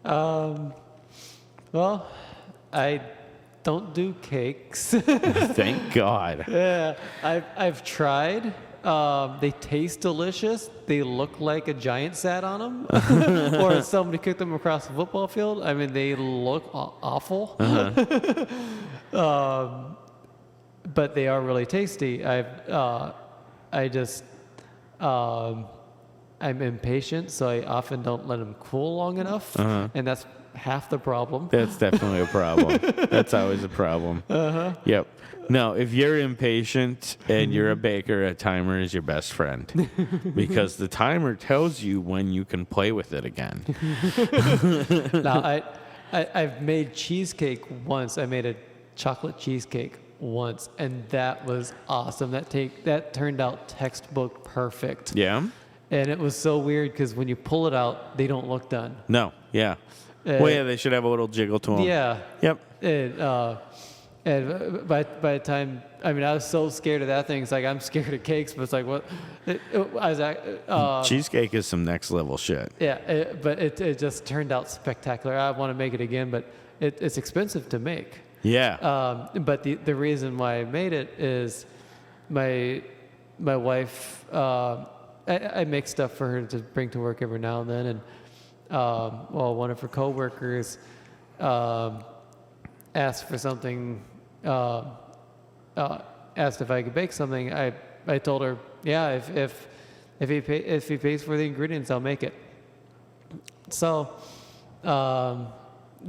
Well, I don't do cakes. Thank God. Yeah, I've tried. They taste delicious. They look like a giant sat on them, or somebody kicked them across the football field. I mean, they look awful. But they are really tasty. I'm impatient, so I often don't let them cool long enough, and that's half the problem. That's definitely a problem. That's always a problem. Yep. No, if you're impatient and you're a baker, a timer is your best friend because the timer tells you when you can play with it again. Now, I've made cheesecake once. I made a chocolate cheesecake once, and that was awesome. That turned out textbook perfect. Yeah? And it was so weird because when you pull it out, they don't look done. No, yeah. Well, yeah, they should have a little jiggle to them. Yeah. Yep. And by the time, I mean, I was so scared of that thing. It's like I'm scared of cakes, but it's like what? Cheesecake is some next level shit. Yeah, but it just turned out spectacular. I want to make it again, but it's expensive to make. Yeah. But the reason why I made it is my wife. I make stuff for her to bring to work every now and then, and one of her coworkers asked for something. Asked if I could bake something. I told her, yeah, if he pays for the ingredients, I'll make it. So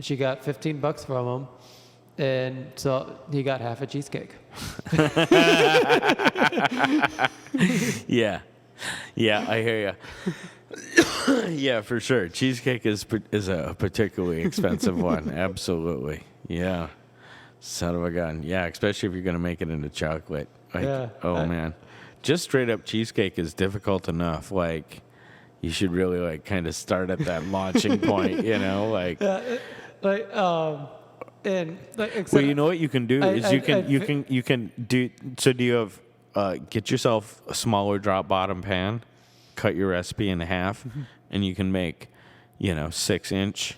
she got $15 from him, and so he got half a cheesecake. Yeah. Yeah, I hear you. Yeah, for sure. Cheesecake is a particularly expensive one. Absolutely. Yeah. Son of a gun. Yeah, especially if you're going to make it into chocolate. Like, Yeah. Man. Just straight up cheesecake is difficult enough. Like, you should really, like, kind of start at that launching point, like. And like, Well, you know what you can do is you can do. So do you have get yourself a smaller drop bottom pan, cut your recipe in half, and you can make 6-inch.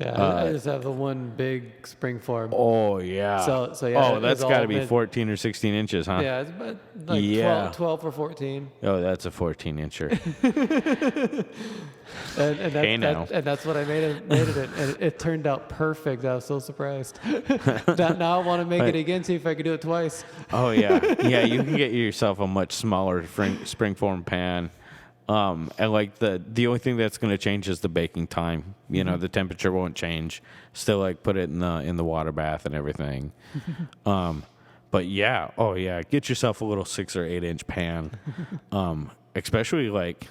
Yeah, I just have the one big spring form. Oh yeah. So yeah. Oh, that's got to be 14 or 16 inches, huh? Yeah, it's about like 12 or 14. Oh, that's a 14-incher. And that's what I made it in, and it turned out perfect. I was so surprised. Now I want to make it again, see if I could do it twice. Oh yeah, yeah. You can get yourself a much smaller springform pan, and like the only thing that's going to change is the baking time. The temperature won't change. Still, like put it in the water bath and everything. But yeah, get yourself a little 6 or 8 inch pan. especially like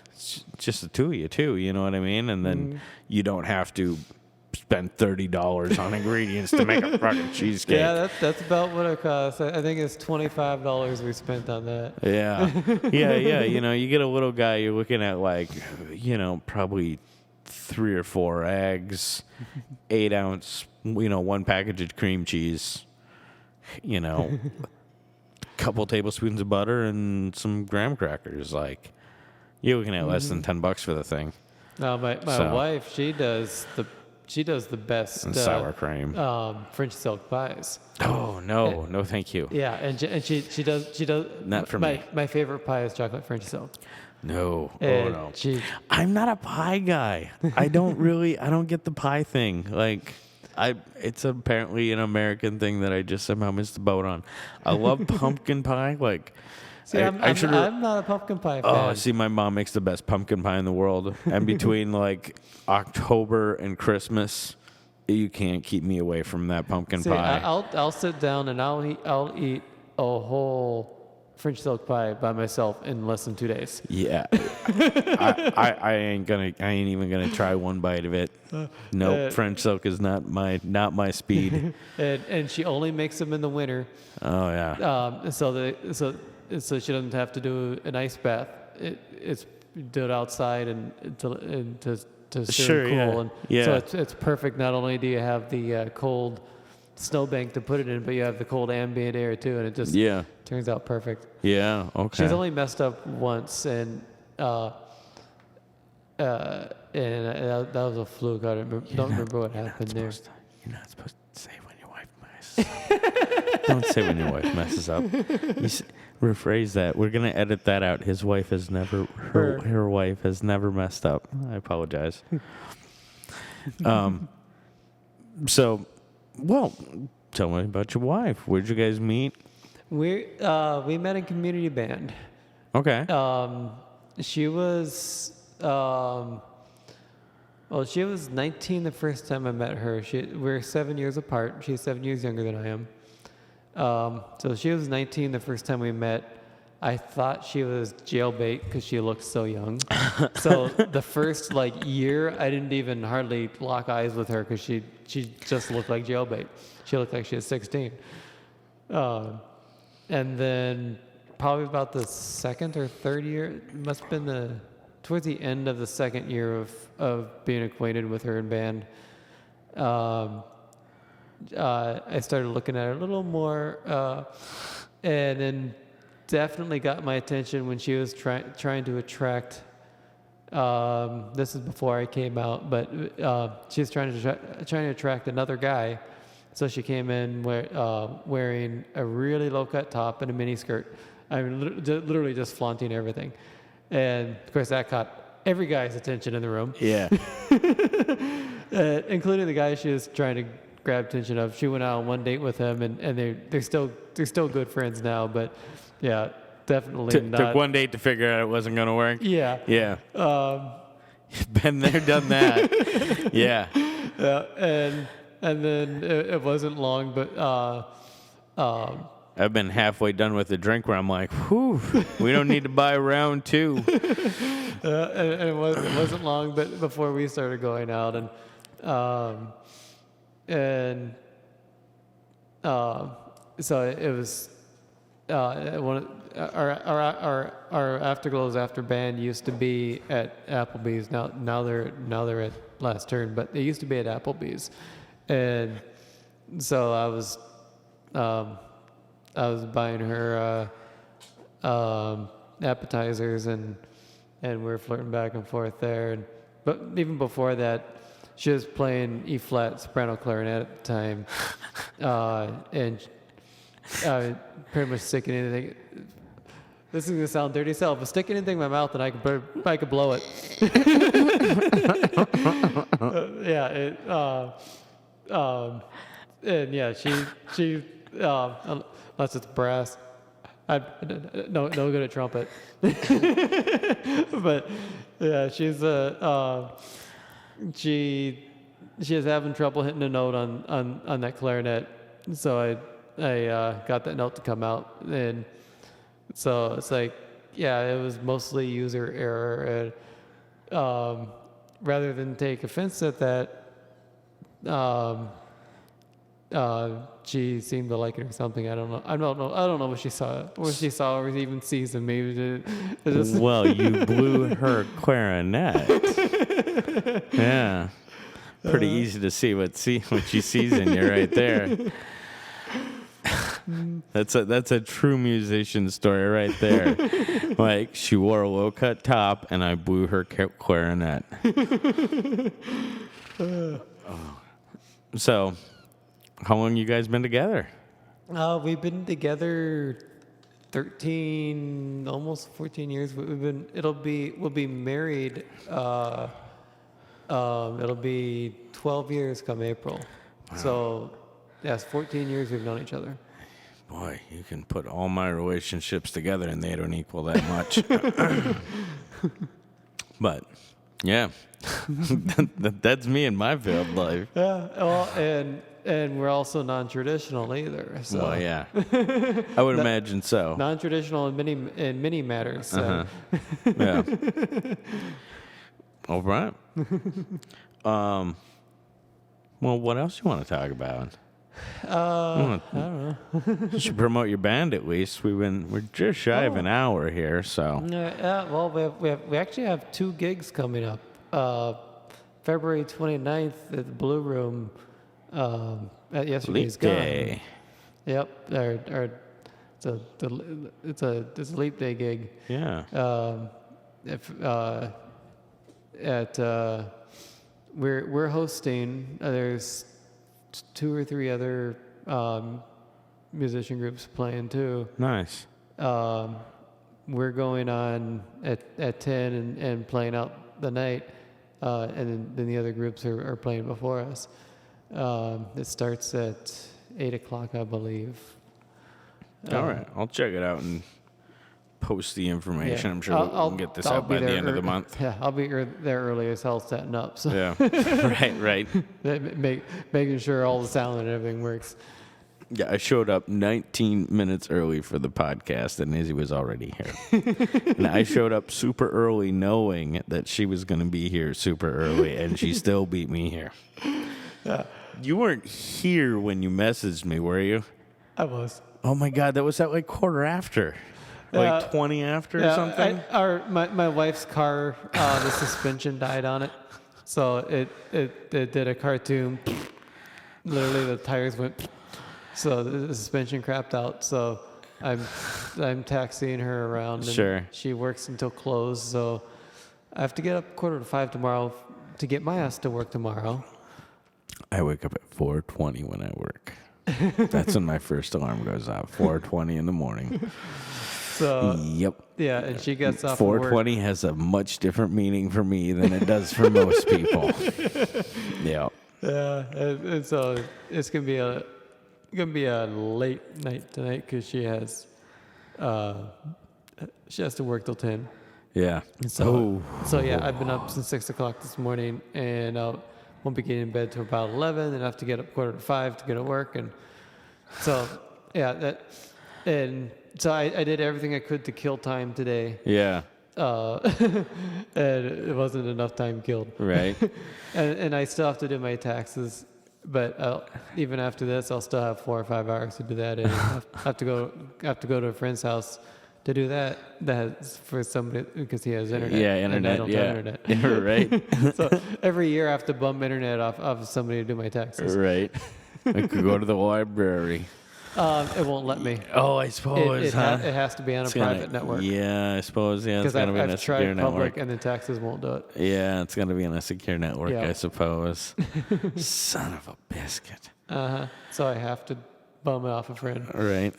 just the two of you too. You know what I mean? And then you don't have to spend $30 on ingredients to make a fucking cheesecake. Yeah, that's about what it costs. I think it's $25 we spent on that. Yeah. You get a little guy, you're looking at like, probably 3 or 4 eggs, 8 ounce, 1 package of cream cheese, a couple tablespoons of butter and some graham crackers. Like, you're looking at less than $10 for the thing. No, my wife, she does the best and sour cream, French silk pies. Oh no, thank you. Yeah, and she does not for me. My favorite pie is chocolate French silk. No, and no. I'm not a pie guy. I don't get the pie thing. Like, it's apparently an American thing that I just somehow missed the boat on. I love pumpkin pie. Like, I'm not a pumpkin pie fan. Oh, see, my mom makes the best pumpkin pie in the world. And between like October and Christmas, you can't keep me away from that pumpkin pie. I'll sit down and I'll eat a whole French silk pie by myself in less than 2 days. Yeah, I ain't even gonna try one bite of it. Nope, French silk is not my speed. and she only makes them in the winter. Oh yeah. So she doesn't have to do an ice bath. It's do it outside and to serve cool. Yeah. And so it's perfect. Not only do you have the cold snowbank to put it in, but you have the cold ambient air too, and it just turns out perfect. Yeah. Okay. She's only messed up once, and that was a fluke. I don't remember what happened there. You're not supposed to say when your wife messes up. Don't say when your wife messes up. Rephrase that. We're gonna edit that out. His wife has never. Her wife has never messed up. I apologize. So, well, tell me about your wife. Where'd you guys meet? We met in community band. Okay. She was she was 19 the first time I met her. We're 7 years apart. She's 7 years younger than I am. So she was 19 the first time we met. I thought she was jailbait because she looked so young. So the first year, I didn't even hardly lock eyes with her because she just looked like jailbait. She looked like she was 16. And then probably about the second or third year, it must have been towards the end of the second year of being acquainted with her in band. I started looking at her a little more, and then definitely got my attention when she was trying to attract. This is before I came out, but she was trying to attract another guy. So she came in wearing a really low-cut top and a mini skirt. I mean, literally just flaunting everything, and of course that caught every guy's attention in the room. Yeah, including the guy she was trying to grab attention of. She went out on one date with him, and they're still good friends now. But yeah, definitely not. Took one date to figure out it wasn't going to work. Yeah. Yeah. Been there, done that. Yeah. Yeah, and then it wasn't long, but I've been halfway done with the drink where I'm like, whew, we don't need to buy round 2. And it wasn't long, but before we started going out, and so it was our afterglows after band used to be at Applebee's. Now they're at Last Turn, but they used to be at Applebee's, and so I was buying her appetizers, and we were flirting back and forth there. But even before that, she was playing E-flat soprano clarinet at the time, and pretty much sticking anything. This is gonna sound dirty as hell, but stick anything in my mouth and I could blow it. And yeah, she unless it's brass, no good at trumpet. But yeah, she is having trouble hitting a note on that clarinet, so I got that note to come out, and so it's like it was mostly user error, and rather than take offense at that, she seemed to like it or something. I don't know what she saw or even sees in me. Well, you blew her clarinet. Yeah. Pretty easy to see what she sees in you right there. That's a true musician story right there. Like, she wore a low-cut top, and I blew her clarinet. So, how long you guys been together? We've been together 13, almost 14 years. We'll be married. It'll be 12 years come April. Wow. So, yes, 14 years we've known each other. Boy, you can put all my relationships together and they don't equal that much. But, yeah, that's me in my failed life. Yeah, well, and we're also non-traditional either. So. Well, yeah, I would imagine so. Non-traditional in many matters. So. Yeah. All right. Well, what else you want to talk about? I don't know. You should promote your band at least. We're just shy of an hour here, so. Well, we actually have 2 gigs coming up. February 29th at the Blue Room. At yesterday's Leap Day. Yep, it's a Leap Day gig. Yeah. We're hosting. There's 2 or 3 other musician groups playing too. Nice. We're going on at 10 and playing out the night, and then the other groups are playing before us. It starts at 8 o'clock, I believe. All right, I'll check it out and post the information. Yeah. I'm sure we'll get this out by the end of the month. Yeah, I'll be there early as hell setting up. So. Yeah, right. Making sure all the sound and everything works. Yeah, I showed up 19 minutes early for the podcast, and Izzy was already here. And I showed up super early knowing that she was going to be here super early, and she still beat me here. Yeah. You weren't here when you messaged me, were you? I was. Oh, my God, that was at like quarter after. Like 20 after or something? My wife's car, the suspension died on it. So it did a cartoon. Literally, the tires went. So the suspension crapped out. So I'm taxiing her around. And sure. She works until close. So I have to get up 4:45 tomorrow to get my ass to work tomorrow. I wake up at 4:20 when I work. That's when my first alarm goes off. 4:20 in the morning. So, yep. Yeah, and she gets off 4:20 has a much different meaning for me than it does for most people. Yeah. Yeah, and so it's gonna be a late night tonight because she has to work till 10. Yeah. And so yeah, I've been up since 6 o'clock this morning, and won't be getting in bed till about 11, and I have to get up 4:45 to get to work, and so yeah, so I did everything I could to kill time today. Yeah. And it wasn't enough time killed. Right. and I still have to do my taxes, but even after this, I'll still have 4 or 5 hours to do that, and I have to go to a friend's house to do that. That's for somebody because he has internet. Yeah, internet. And I don't have internet. Yeah, right. So every year I have to bum internet off of somebody to do my taxes. Right. I could go to the library. It won't let me. Oh, I suppose, it has to be on a private network. Yeah, I suppose. Yeah, it's got to be on a secure network. Because I've tried public, network. and the taxes won't do it. Yeah, it's got to be on a secure network, Yeah. I suppose. Son of a biscuit. So I have to bum it off a friend. Right.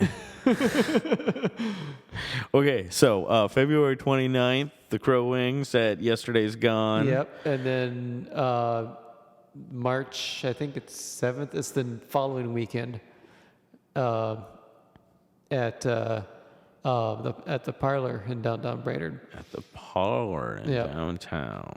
Okay, so February 29th, the Crow Wings at Yesterday's Gone. Yep, and then March, I think it's 7th. It's the following weekend. At the Parlor in downtown Brainerd. At the Parlor in downtown.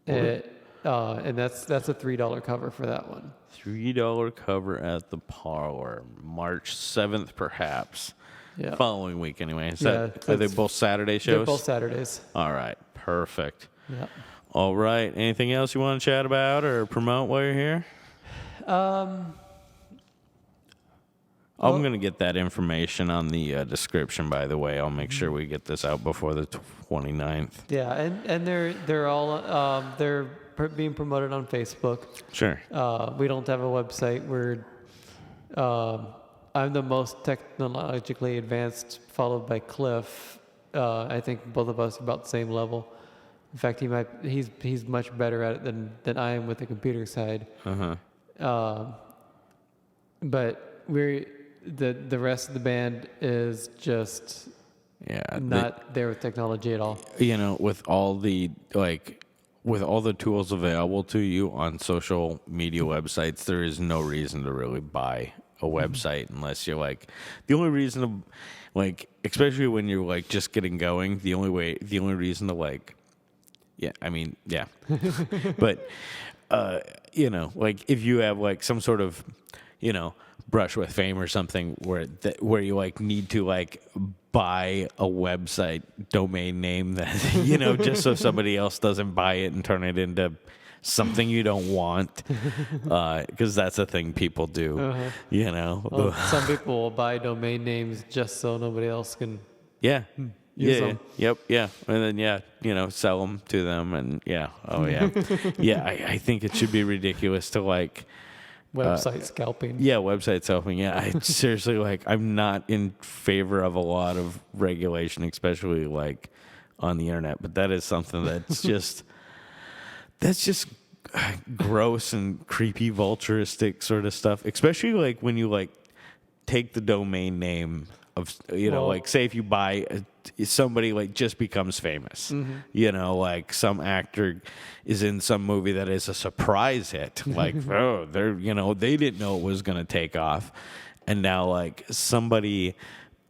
And that's a $3 cover for that one. $3 cover at the Parlor, March 7th, perhaps. Yeah. Following week, anyway. Are they both Saturday shows? They're both Saturdays. All right. Perfect. Yeah. All right. Anything else you want to chat about or promote while you're here? I'm going to get that information on the description, by the way. I'll make sure we get this out before the 29th. Yeah, and they're all being promoted on Facebook. Sure. We don't have a website. I'm the most technologically advanced, followed by Cliff. I think both of us are about the same level. In fact, he's much better at it than I am with the computer side. But the rest of the band is just not there with technology at all. With all the tools available to you on social media websites, there is no reason to really buy a website unless you're the only reason to especially when you're just getting going, the only reason to but if you have some sort of brush with fame or something where you need to buy a website domain name that just so somebody else doesn't buy it and turn it into something you don't want, because that's a thing people do. Well, some people will buy domain names just so nobody else can use them. Yep, and then sell them to them, and I think it should be ridiculous to website scalping. Website scalping. I seriously I'm not in favor of a lot of regulation, especially on the internet. But that is something that's just gross and creepy, vulturistic sort of stuff. Especially when you take the domain name of say if you buy somebody just becomes famous. Some actor is in some movie that is a surprise hit. They didn't know it was going to take off, and now somebody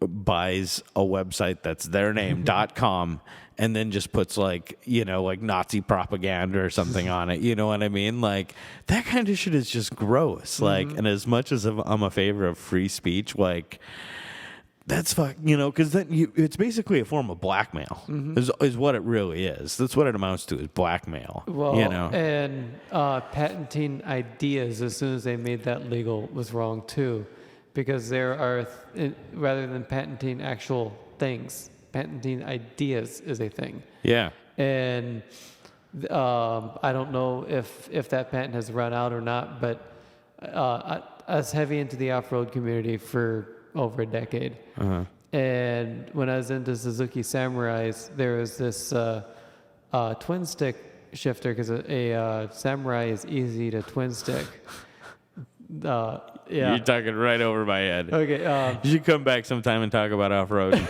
buys a website that's their name .com and then just puts Nazi propaganda or something on it. You know what I mean? That kind of shit is just gross. And as much as I'm a favor of free speech, that's because then it's basically a form of blackmail. Is what it really is. That's what it amounts to, is blackmail. Well, and patenting ideas as soon as they made that legal was wrong too, because there are rather than patenting actual things, patenting ideas is a thing. Yeah. And I don't know if that patent has run out or not, but I was heavy into the off-road community for over a decade. And when I was into Suzuki Samurais, there was this twin stick shifter, because a Samurai is easy to twin stick. You're talking right over my head. Okay. You should come back sometime and talk about off-road.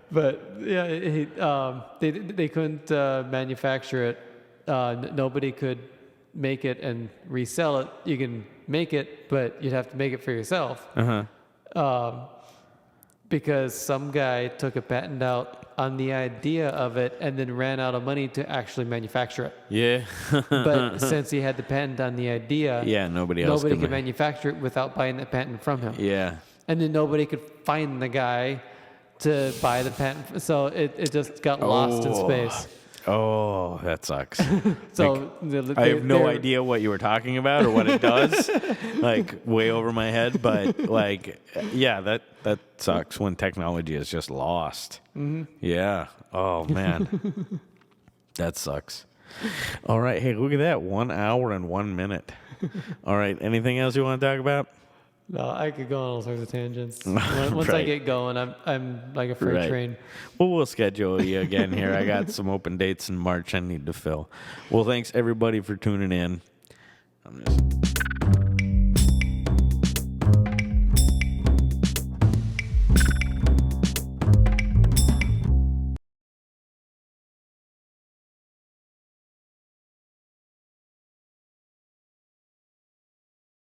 But they couldn't manufacture it. Nobody could make it and resell it. You can make it, but you'd have to make it for yourself. Because some guy took a patent out on the idea of it and then ran out of money to actually manufacture it. Yeah. But since he had the patent on the idea, nobody could manufacture it without buying the patent from him. Yeah. And then nobody could find the guy to buy the patent. So it just got lost in space. Oh, that sucks. So I have no idea what you were talking about or what it does, way over my head. But that sucks when technology is just lost. Yeah. Oh man, that sucks. All right. Hey, look at that. 1 hour and 1 minute. All right. Anything else you want to talk about? No, I could go on all sorts of tangents. Once I get going, I'm like a freight train. Well, we'll schedule you again here. I got some open dates in March I need to fill. Well, thanks everybody for tuning in.